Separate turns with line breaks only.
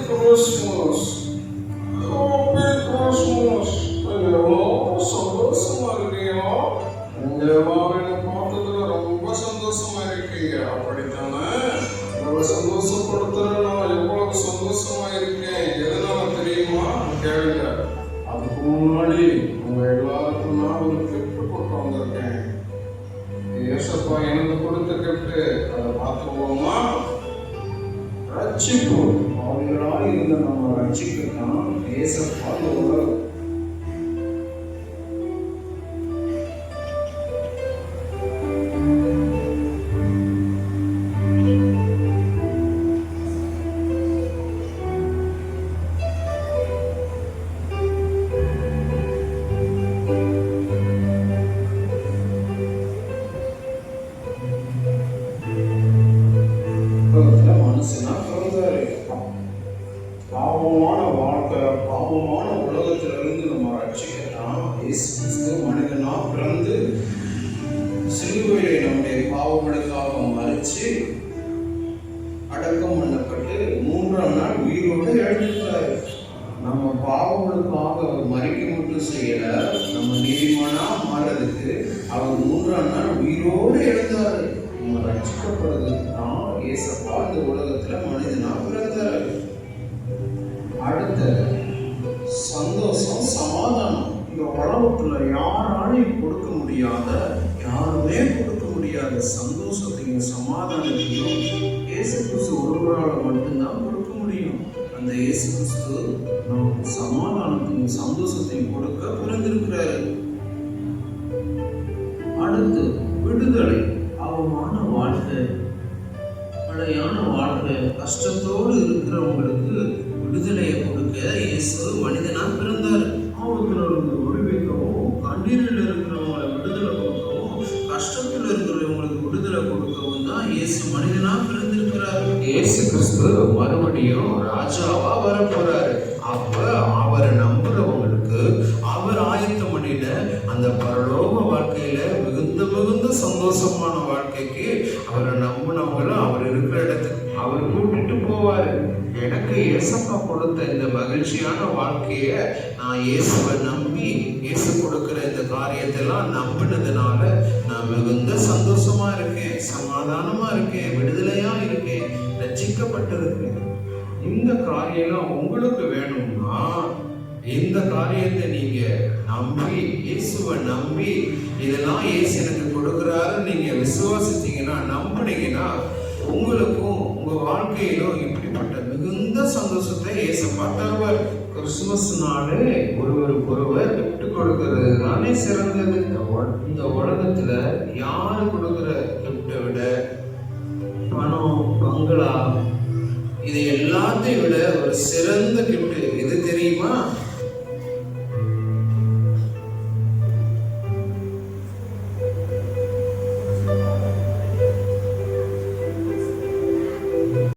Christmas, happy Christmas. எவ்வளோ சந்தோஷமா இருக்கீங்க. இந்த மாதிரி பார்த்ததுல ரொம்ப சந்தோஷமா இருக்கீங்க. அப்படித்தானே? உங்களை சந்தோஷப்படுத்துற நான் எவ்வளவு சந்தோஷமா இருக்கேன். எதனால தெரியுமா? கேளுங்க. அதுக்கு முன்னாடி உங்க எல்லாருக்கும் நான் ஒரு கிஃப்ட் போட்டு வந்திருக்கேன். ஏசப்பா எனக்கு கொடுத்த கிஃப்ட், அதை பார்த்துக்கோமா. ரட்சிப்பு. அவங்களால இருந்த நம்ம ரட்சிக்கலாம். ஏசப்பா உலகம் மனுஷனா பிறந்தாரு. பாவமான வாழ்க்கை, பாவமான உலகத்திலிருந்து நம்ம ரட்சிக்கலாம். இயேசு கிறிஸ்து மனிதனா பிறந்து சிலுவையிலே நம்முடைய பாவங்களுக்காக மறிச்சு அடக்கம் பண்ணப்பட்டு 3ஆம் நாள் உயிரோடு எழுந்திருக்கிறார். நம்ம பாவங்களுக்காக அவர் மறிக்க மட்டும் செய்யல, நம்ம நீதிமானா மாறதுக்கு அவர் 3ஆம் நாள் உயிரோடு எழுந்தாரு. நம்ம ரட்சிக்கப்படுறதுக்கு தான் ஏசப்பா இந்த உலகத்துல மனிதனா பிறந்தாரு. அடுத்த சந்தோஷம், சமாதானம். இந்த உலகத்துல யாராலையும் கொடுக்க முடியாத, யாருமே கொடுக்க முடியாத சந்தோஷத்தையும் சமாதானத்தையும் இயேசு கிறிஸ்து ஒருவரால் மட்டும்தான் கொடுக்க முடியும். அந்த இயேசு கிறிஸ்து நமக்கு சமாதானத்தையும் சந்தோஷத்தையும் கொடுக்க பிறந்திருக்கிறாரு. அடுத்து விடுதலை. அவமான வாழ்க்கை, பழையான வாழ்க்கை, கஷ்டத்தோடு இருக்கிறவங்களுக்கு விடுதலையை கொடுக்க இயேசு மனிதனா பிறந்தார். ஆபத்திலிருந்து விடுவிக்கவும், கண்ணீரில் இருக்கிறவங்களை விடுதலை கொடுக்கவும், கஷ்டத்தில் இருக்கிறவங்களுக்கு விடுதலை கொடுக்கவும் தான் இயேசு மனிதனா பிறந்திருக்கிறார். இயேசு கிறிஸ்து மறுபடியும் ராஜாவா வர போறாரு. அப்ப அவரை நம்புறவங்களுக்கு அவர் ஆயத்தம் பண்ணின அந்த பரலோக வாழ்க்கையில மிகுந்த சந்தோஷமான வாழ்க்கைக்கு அவரை நம்பினவங்களை அவர் இருக்கிற இடத்துக்கு அவர் கூட்டிட்டு போவாரு. எனக்கு ஏசப்பா கொடுத்த இந்த மகிழ்ச்சியான வாழ்க்கைய நான் இயேசுவை நம்பி, இயேசு கொடுக்கிற இந்த காரியத்தெல்லாம் நம்பினதுனால நான் மிகுந்த சந்தோஷமா இருக்கேன், சமாதானமா இருக்கேன், விடுதலையா இருக்கேன், ரட்சிக்கப்பட்டிருக்கேன். இந்த காரியம் உங்களுக்கு வேணும்னா இந்த காரியத்தை நீங்க நம்பி, இயேசுவை நம்பி, இதெல்லாம் இயேசு எனக்கு கொடுக்குறாரு நீங்க விசுவாசித்தீங்கன்னா, நம்பினீங்கன்னா, உங்களுக்கும் உங்க வாழ்க்கையிலும் இப்படிப்பட்ட மிகுந்த சந்தோஷத்தை இயேசப்பா தருவார். கிறிஸ்துமஸ் நாளே ஒருவருக்கொருவர் விட்டு கொடுக்கறதுனாலே சிறந்தது. இந்த உலகத்துல யாரு கொடுக்குற கிஃப்டை விட பணம், பங்களா, இது எல்லாத்தையும் விட ஒரு சிறந்த கிஃப்ட்